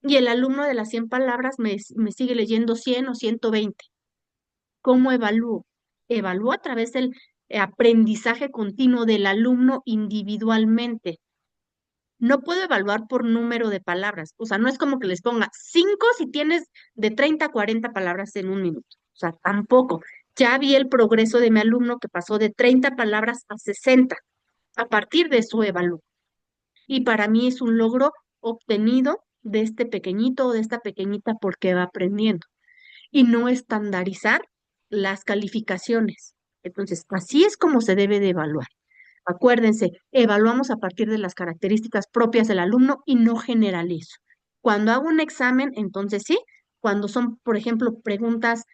Y el alumno de las 100 palabras me sigue leyendo 100 o 120. ¿Cómo evalúo? Evalúo a través del aprendizaje continuo del alumno individualmente. No puedo evaluar por número de palabras. O sea, no es como que les ponga 5 si tienes de 30 a 40 palabras en un minuto. O sea, tampoco. Ya vi el progreso de mi alumno que pasó de 30 palabras a 60 a partir de su evalúo. Y para mí es un logro obtenido de este pequeñito o de esta pequeñita porque va aprendiendo. Y no estandarizar las calificaciones. Entonces, así es como se debe de evaluar. Acuérdense, evaluamos a partir de las características propias del alumno y no generalizo. Cuando hago un examen, entonces sí, cuando son, por ejemplo, preguntas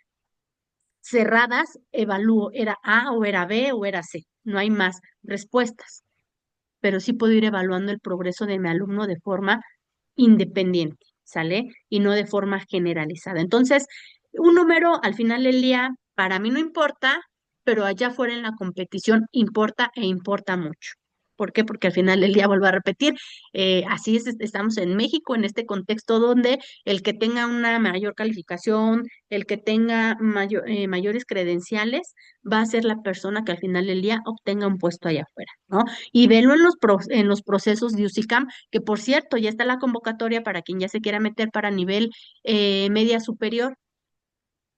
cerradas, evalúo, ¿era A o era B o era C? No hay más respuestas, pero sí puedo ir evaluando el progreso de mi alumno de forma independiente, ¿sale? Y no de forma generalizada. Entonces, un número al final del día para mí no importa, pero allá afuera en la competición importa e importa mucho. ¿Por qué? Porque al final del día, vuelvo a repetir, así es, estamos en México, en este contexto donde el que tenga una mayor calificación, el que tenga mayores credenciales, va a ser la persona que al final del día obtenga un puesto allá afuera, ¿no? Y velo en los procesos de UCICAM, que por cierto, ya está la convocatoria para quien ya se quiera meter para nivel media superior,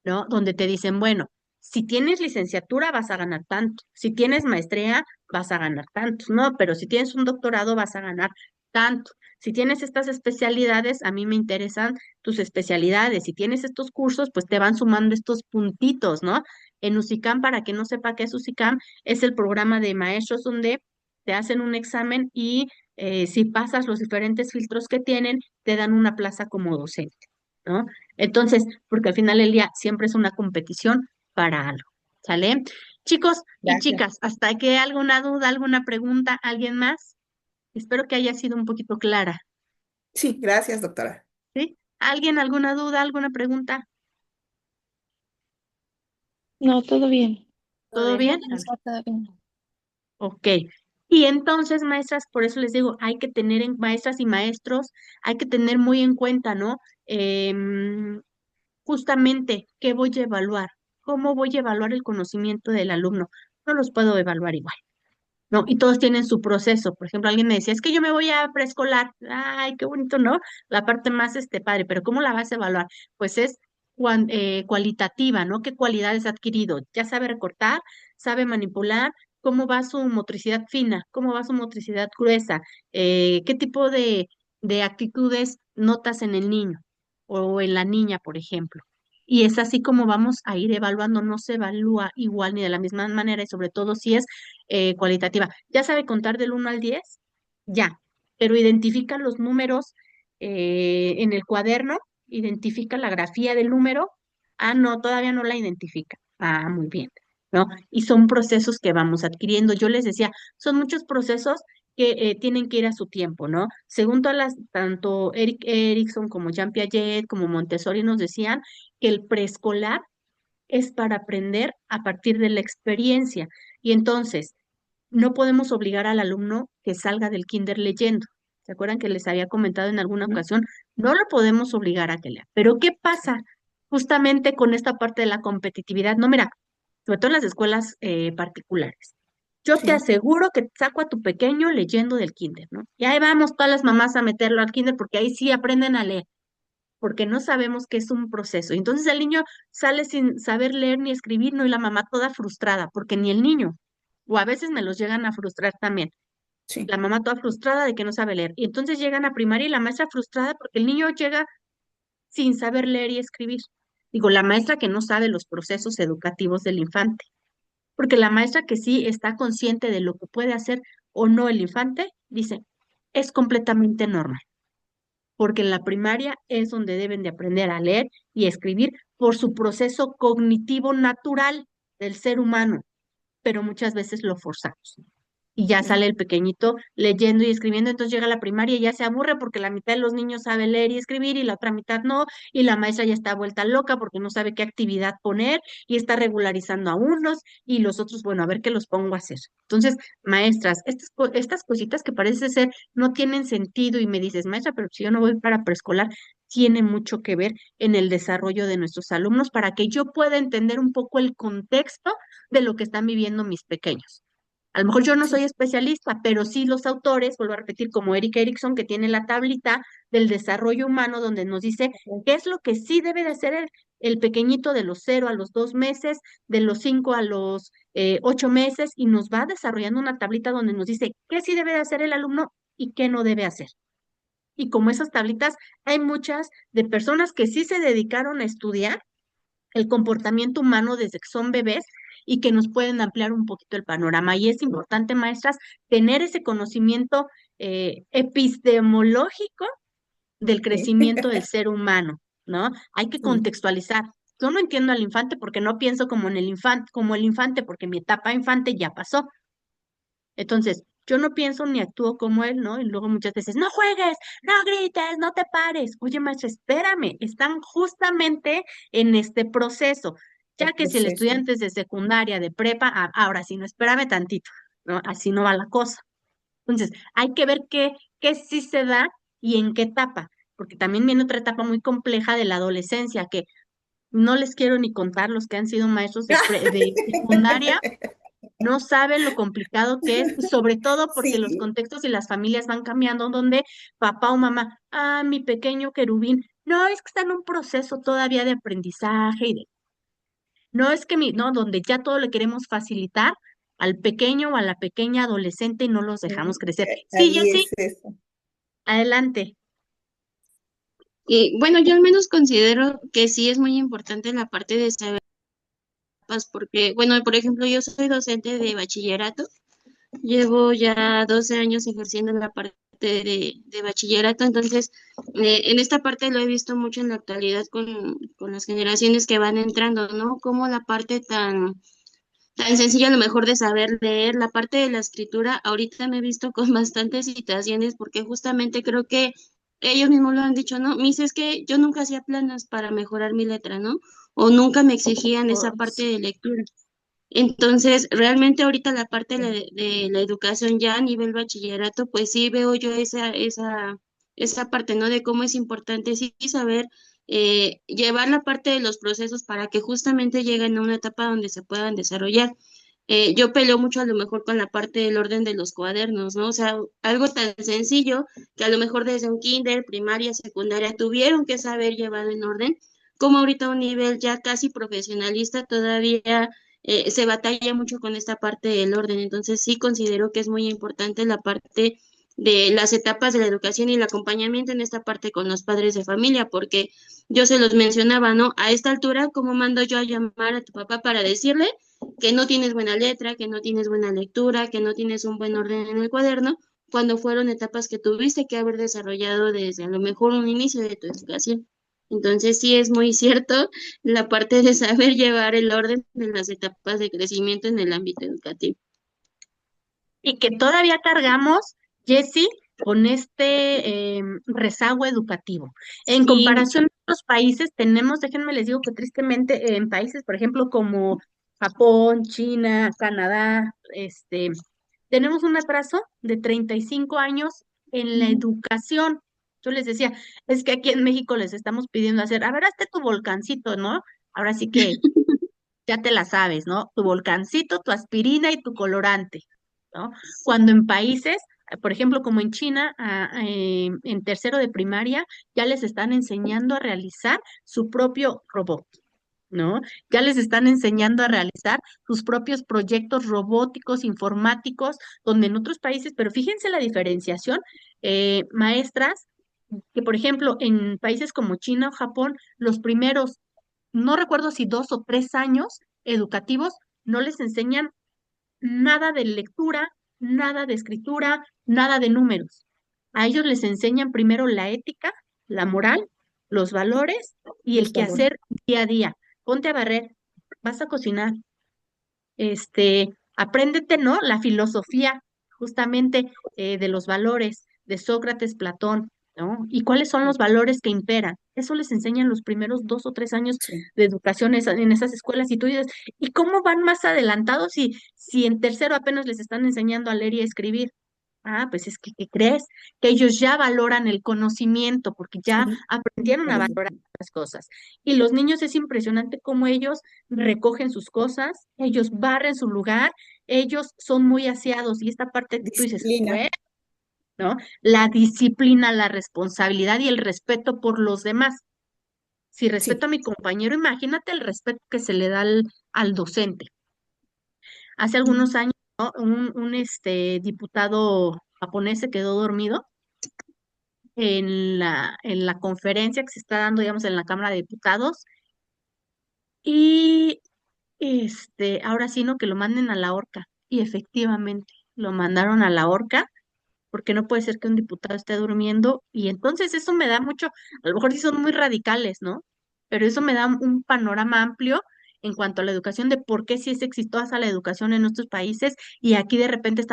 ¿no? Donde te dicen, bueno, Si tienes licenciatura, vas a ganar tanto. Si tienes maestría, vas a ganar tanto. No, pero si tienes un doctorado, vas a ganar tanto. Si tienes estas especialidades, a mí me interesan tus especialidades. Si tienes estos cursos, pues te van sumando estos puntitos, ¿no? En USICAM, para que no sepa qué es USICAM, es el programa de maestros donde te hacen un examen y si pasas los diferentes filtros que tienen, te dan una plaza como docente, ¿no? Entonces, porque al final del día siempre es una competición para algo, ¿sale? Chicos y Gracias. chicas, ¿hasta aquí alguna duda, alguna pregunta, alguien más? Espero que haya sido un poquito clara, Sí, gracias, doctora. ¿sí? ¿Alguien alguna duda, alguna pregunta? No, todo bien. ¿Todo ¿Todo bien? bien? Está todo bien. Ok. Y entonces, maestras, por eso les digo, hay que tener maestras y maestros, hay que tener muy en cuenta, ¿no? Em, Justamente, ¿qué voy a evaluar? ¿Cómo voy a evaluar el conocimiento del alumno? No los puedo evaluar igual, ¿no? Y todos tienen su proceso. Por ejemplo, alguien me decía, es que yo me voy a preescolar. Ay, qué bonito, ¿no? La parte más padre, pero ¿cómo la vas a evaluar? Pues es cualitativa, ¿no? ¿Qué cualidades ha adquirido? ¿Ya sabe recortar? ¿Sabe manipular? ¿Cómo va su motricidad fina? ¿Cómo va su motricidad gruesa? ¿Qué tipo de actitudes notas en el niño o en la niña, por ejemplo? Y es así como vamos a ir evaluando, no se evalúa igual ni de la misma manera y sobre todo si es cualitativa. ¿Ya sabe contar del 1 al 10? Ya, pero identifica los números en el cuaderno, identifica la grafía del número. Ah, no, todavía no la identifica. Ah, muy bien, ¿no? Y son procesos que vamos adquiriendo. Yo les decía, son muchos procesos que tienen que ir a su tiempo, ¿no? Según tanto Eric Erickson como Jean Piaget, como Montessori nos decían que el preescolar es para aprender a partir de la experiencia. Y entonces, no podemos obligar al alumno que salga del kinder leyendo. ¿Se acuerdan que les había comentado en alguna Ujú. ocasión? No lo podemos obligar a que lea. Pero ¿qué pasa justamente con esta parte de la competitividad? No, mira, sobre todo en las escuelas particulares. Yo te Sí, aseguro que saco a tu pequeño leyendo del kinder, ¿no? Y ahí vamos todas las mamás a meterlo al kinder porque ahí sí aprenden a leer, porque no sabemos qué es un proceso. Y entonces el niño sale sin saber leer ni escribir, ¿no? Y la mamá toda frustrada, porque ni el niño, o a veces me los llegan a frustrar también, sí. la mamá toda frustrada de que no sabe leer. Y entonces llegan a primaria y la maestra frustrada porque el niño llega sin saber leer y escribir. Digo, la maestra que no sabe los procesos educativos del infante, porque la maestra que sí está consciente de lo que puede hacer o no el infante, dice, es completamente normal, porque en la primaria es donde deben de aprender a leer y escribir por su proceso cognitivo natural del ser humano, pero muchas veces lo forzamos. Y ya Mm. sale el pequeñito leyendo y escribiendo, entonces llega a la primaria y ya se aburre porque la mitad de los niños sabe leer y escribir y la otra mitad no, y la maestra ya está vuelta loca porque no sabe qué actividad poner y está regularizando a unos y los otros, bueno, a ver qué los pongo a hacer. Entonces, maestras, estas cositas que parece ser no tienen sentido y me dices, maestra, pero si yo no voy para preescolar, tiene mucho que ver en el desarrollo de nuestros alumnos para que yo pueda entender un poco el contexto de lo que están viviendo mis pequeños. A lo mejor yo no soy Sí. especialista, pero sí los autores, vuelvo a repetir, como Eric Erickson, que tiene la tablita del desarrollo humano, donde nos dice Ok. qué es lo que sí debe de hacer el pequeñito de los 0 a los 2 meses, de los 5 a los 8 meses, y nos va desarrollando una tablita donde nos dice qué sí debe de hacer el alumno y qué no debe hacer. Y como esas tablitas, hay muchas de personas que sí se dedicaron a estudiar el comportamiento humano desde que son bebés y que nos pueden ampliar un poquito el panorama. Y es importante, maestras, tener ese conocimiento epistemológico del Sí. crecimiento del ser humano, ¿no? Hay que Sí. contextualizar. Yo no entiendo al infante porque no pienso como en el infante, como el infante, porque mi etapa infante ya pasó. Entonces, yo no pienso ni actúo como él, ¿no? Y luego muchas veces, no juegues, no grites, no te pares. Oye, maestra, espérame, están justamente en este proceso. El Ya que si el proceso. estudiante es de secundaria, de prepa, ahora sí, no, espérame tantito, ¿no? Así no va la cosa. Entonces, hay que ver qué sí se da y en qué etapa, porque también viene otra etapa muy compleja de la adolescencia, que no les quiero ni contar los que han sido maestros de secundaria no saben lo complicado que es, y sobre todo porque los Sí. contextos y las familias van cambiando, donde papá o mamá, mi pequeño querubín, no, es que está en un proceso todavía de aprendizaje No es que no, donde ya todo le queremos facilitar al pequeño o a la pequeña adolescente y no los dejamos crecer. Sí, Ahí Jessy, es eso. adelante. Y bueno, yo al menos considero que sí es muy importante la parte de saber, porque, bueno, por ejemplo, yo soy docente de bachillerato, llevo ya 12 años ejerciendo en la parte de bachillerato, entonces en esta parte lo he visto mucho en la actualidad con las generaciones que van entrando, ¿no? Como la parte tan sencilla a lo mejor de saber leer, la parte de la escritura, ahorita me he visto con bastantes situaciones porque justamente creo que ellos mismos lo han dicho, ¿no? Mis, es que yo nunca hacía planas para mejorar mi letra, ¿no? O nunca me exigían esa Oh, parte de lectura. Entonces, realmente ahorita la parte de la educación ya a nivel bachillerato, pues sí veo yo esa parte, ¿no? De cómo es importante sí saber llevar la parte de los procesos para que justamente lleguen a una etapa donde se puedan desarrollar. Yo peleo mucho a lo mejor con la parte del orden de los cuadernos, ¿no? O sea, algo tan sencillo que a lo mejor desde un kinder, primaria, secundaria, tuvieron que saber llevar en orden, como ahorita a un nivel ya casi profesionalista todavía se batalla mucho con esta parte del orden. Entonces sí considero que es muy importante la parte de las etapas de la educación y el acompañamiento en esta parte con los padres de familia, porque yo se los mencionaba, ¿no? A esta altura, ¿cómo mando yo a llamar a tu papá para decirle que no tienes buena letra, que no tienes buena lectura, que no tienes un buen orden en el cuaderno, cuando fueron etapas que tuviste que haber desarrollado desde a lo mejor un inicio de tu educación? Entonces sí es muy cierto la parte de saber llevar el orden de las etapas de crecimiento en el ámbito educativo. Y que todavía cargamos, Jessy, con este rezago educativo. En Sí, comparación a otros países, tenemos, déjenme les digo que tristemente en países, por ejemplo, como Japón, China, Canadá, tenemos un atraso de 35 años en la educación. Yo les decía, es que aquí en México les estamos pidiendo hacer, a ver, hazte tu volcancito, ¿no? Ahora sí que ya te la sabes, ¿no? Tu volcancito, tu aspirina y tu colorante, ¿no? Cuando en países, por ejemplo, como en China, en tercero de primaria, ya les están enseñando a realizar su propio robot, ¿no? Ya les están enseñando a realizar sus propios proyectos robóticos, informáticos, donde en otros países, pero fíjense la diferenciación, maestras, que por ejemplo, en países como China o Japón, los primeros no recuerdo si 2 o 3 años educativos, no les enseñan nada de lectura, nada de escritura, nada de números. A ellos les enseñan primero la ética, la moral, los valores y el Los valores. quehacer día a día. Ponte a barrer, vas a cocinar, apréndete, ¿no? La filosofía justamente de los valores de Sócrates, Platón, ¿no? Y cuáles son los valores que imperan. Eso les enseñan los primeros 2 o 3 años Sí. de educación en esas escuelas. Y tú dices, ¿y cómo van más adelantados si en tercero apenas les están enseñando a leer y a escribir? Ah, pues es que, ¿qué crees? Que ellos ya valoran el conocimiento porque ya Sí, aprendieron a parece. valorar las cosas. Y los niños es impresionante cómo ellos recogen sus cosas, ellos barren su lugar, ellos son muy aseados y esta parte que tú dices, Disciplina. bueno, ¿no? La disciplina, la responsabilidad y el respeto por los demás. Si respeto Sí. a mi compañero, imagínate el respeto que se le da al docente. Hace algunos años, ¿no? Un diputado japonés se quedó dormido en la conferencia que se está dando, digamos, en la Cámara de Diputados. Y ahora sí, ¿no? Que lo manden a la horca. Y efectivamente, lo mandaron a la horca, porque no puede ser que un diputado esté durmiendo. Y entonces eso me da mucho, a lo mejor sí son muy radicales, ¿no? Pero eso me da un panorama amplio en cuanto a la educación, de por qué sí es exitosa la educación en nuestros países, y aquí de repente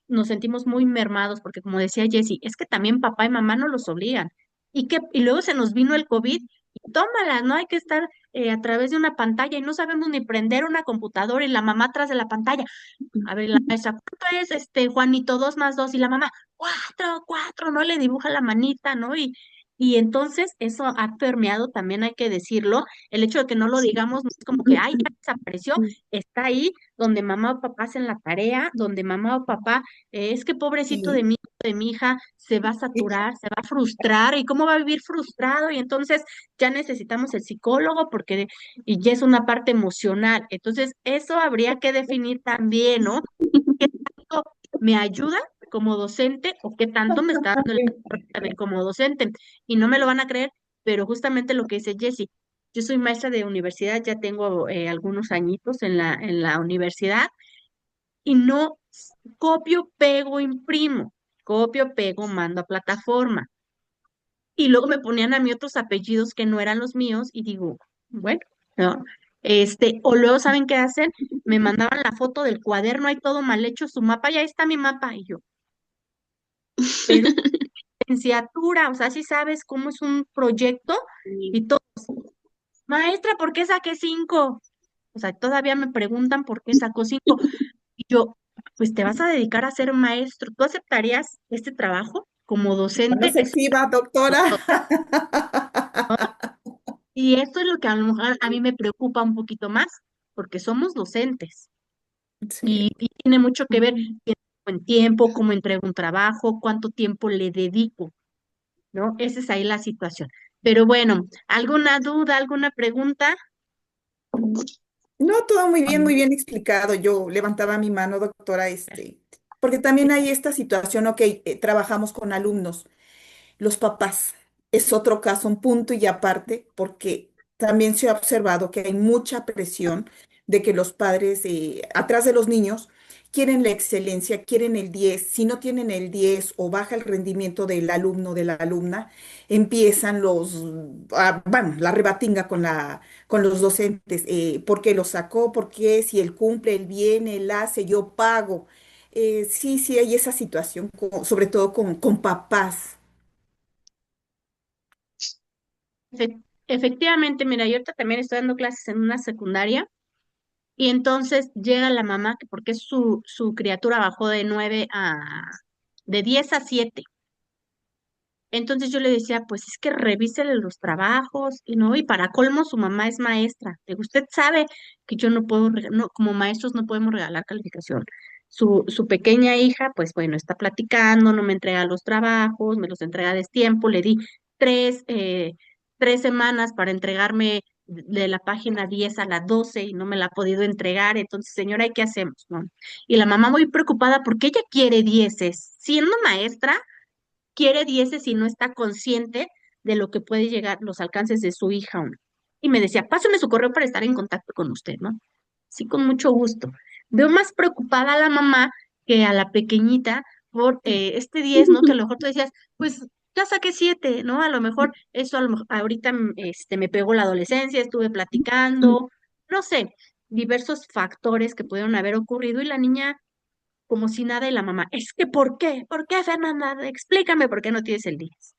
nos sentimos muy mermados, porque como decía Jessie, es que también papá y mamá no los obligan. Y luego se nos vino el COVID, y tómala, no hay que estar a través de una pantalla y no sabemos ni prender una computadora y la mamá atrás de la pantalla. A ver, la maestra, ¿cuánto es Juanito? 2 más 2. Y la mamá, cuatro, cuatro, ¿no? Le dibuja la manita, ¿no? Y entonces eso ha permeado, también hay que decirlo, el hecho de que no lo digamos no es como que, ay, ya desapareció, está ahí donde mamá o papá hacen la tarea, donde mamá o papá, es que pobrecito de Sí, mi hijo, de mi hija, se va a y- saturar, se va a frustrar, ¿y cómo va a vivir frustrado? Y entonces ya necesitamos el psicólogo porque y ya es una parte emocional. Entonces, eso habría que definir también, ¿no? ¿Qué tanto me ayuda como docente o qué tanto me está dando el también como docente? Y no me lo van a creer, pero justamente lo que dice Jessie, yo soy maestra de universidad, ya tengo algunos añitos en la universidad y no copio, pego, imprimo, copio, pego, mando a plataforma. Y luego me ponían a mí otros apellidos que no eran los míos y digo, bueno, ¿no? O luego, ¿saben qué hacen? Me mandaban la foto del cuaderno, ahí todo mal hecho, su mapa, y ahí está mi mapa. Y yo, pero es licenciatura, o sea, si sabes cómo es un proyecto y todo. Maestra, ¿por qué saqué 5? O sea, todavía me preguntan por qué sacó 5. Y yo, pues te vas a dedicar a ser maestro. ¿Tú aceptarías este trabajo como no docente? se exhiba, doctora. Y esto es lo que a lo mejor a mí me preocupa un poquito más, porque somos docentes Sí. y tiene mucho que ver en tiempo, cómo entrego un trabajo, cuánto tiempo le dedico, ¿no? Esa es ahí la situación. Pero bueno, ¿alguna duda, alguna pregunta? No, todo muy bien explicado. Yo levantaba mi mano, doctora, porque también hay esta situación, ok, trabajamos con alumnos. Los papás es otro caso, un punto y aparte, porque también se ha observado que hay mucha presión de que los padres, atrás de los niños, quieren la excelencia, quieren el 10. Si no tienen el 10 o baja el rendimiento del alumno, de la alumna, empiezan bueno, la rebatinga con los docentes. ¿Por qué lo sacó? ¿Por qué? Si él cumple, él viene, él hace, yo pago. Sí, sí, hay esa situación, sobre todo con papás. Efectivamente, mira, yo ahorita también estoy dando clases en una secundaria y entonces llega la mamá, que porque su criatura bajó de 10 a 7. Entonces yo le decía, pues es que revísele los trabajos y no, y para colmo su mamá es maestra. Digo, usted sabe que yo no puedo, no, como maestros no podemos regalar calificación. Su pequeña hija, pues bueno, está platicando, no me entrega los trabajos, me los entrega a destiempo, le di tres, eh, 3 semanas para entregarme de la página 10 a la 12 y no me la ha podido entregar. Entonces, señora, ¿y qué hacemos? ¿No? Y la mamá muy preocupada porque ella quiere 10, siendo maestra quiere 10 y no está consciente de lo que puede llegar, los alcances de su hija o no. Y me decía, pásame su correo para estar en contacto con usted, ¿no? Sí, con mucho gusto. Veo más preocupada a la mamá que a la pequeñita por este 10, ¿no? Que a lo mejor tú decías, pues ya saqué 7, ¿no? A lo mejor eso a lo mejor ahorita me pegó la adolescencia, estuve platicando, no sé, diversos factores que pudieron haber ocurrido y la niña como si nada y la mamá, es que ¿por qué? ¿Por qué, Fernanda? Explícame por qué no tienes el 10.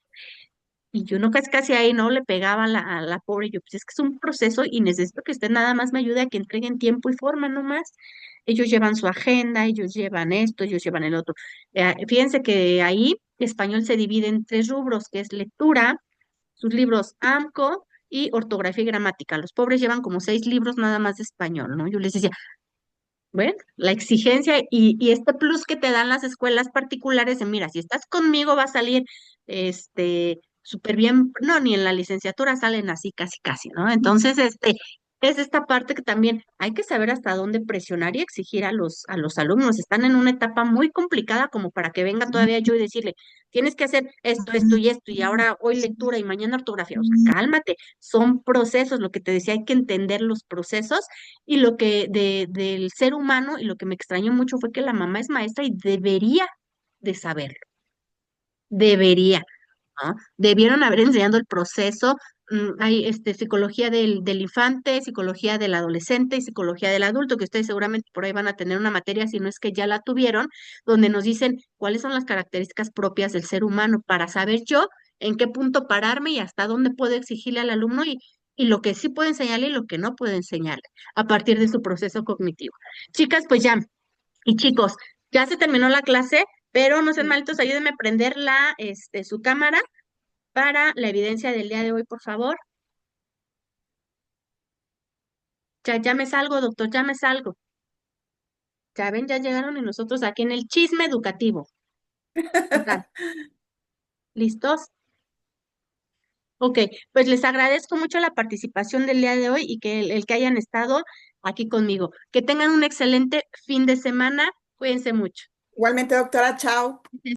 Y yo no casi ahí, ¿no? Le pegaba a la pobre, yo, pues es que es un proceso y necesito que usted nada más me ayude a que entreguen tiempo y forma nomás. Ellos llevan su agenda, ellos llevan esto, ellos llevan el otro. Fíjense que ahí español se divide en 3 rubros, que es lectura, sus libros AMCO y ortografía y gramática. Los pobres llevan como 6 libros nada más de español, ¿no? Yo les decía, bueno, la exigencia y este plus que te dan las escuelas particulares, de mira, si estás conmigo va a salir súper bien, no, ni en la licenciatura salen así casi casi, ¿no? Entonces, es esta parte que también hay que saber hasta dónde presionar y exigir a los alumnos. Están en una etapa muy complicada como para que venga todavía yo y decirle, tienes que hacer esto y esto, y ahora hoy lectura y mañana ortografía. O sea, cálmate, son procesos, lo que te decía, hay que entender los procesos y lo que del ser humano, y lo que me extrañó mucho fue que la mamá es maestra y debería de saberlo, debería, ¿no? Debieron haber enseñado el proceso. Hay psicología del infante, psicología del adolescente y psicología del adulto, que ustedes seguramente por ahí van a tener una materia, si no es que ya la tuvieron, donde nos dicen cuáles son las características propias del ser humano para saber yo en qué punto pararme y hasta dónde puedo exigirle al alumno y lo que sí puedo enseñarle y lo que no puedo enseñarle a partir de su proceso cognitivo. Chicas, pues ya, y chicos, ya se terminó la clase, pero no sean malitos, ayúdenme a prender su cámara para la evidencia del día de hoy, por favor. Ya me salgo, doctor, ya me salgo. Ya ven, ya llegaron y nosotros aquí en el chisme educativo. Oigan, ¿listos? Ok, pues les agradezco mucho la participación del día de hoy y que el que hayan estado aquí conmigo. Que tengan un excelente fin de semana. Cuídense mucho. Igualmente, doctora, chao.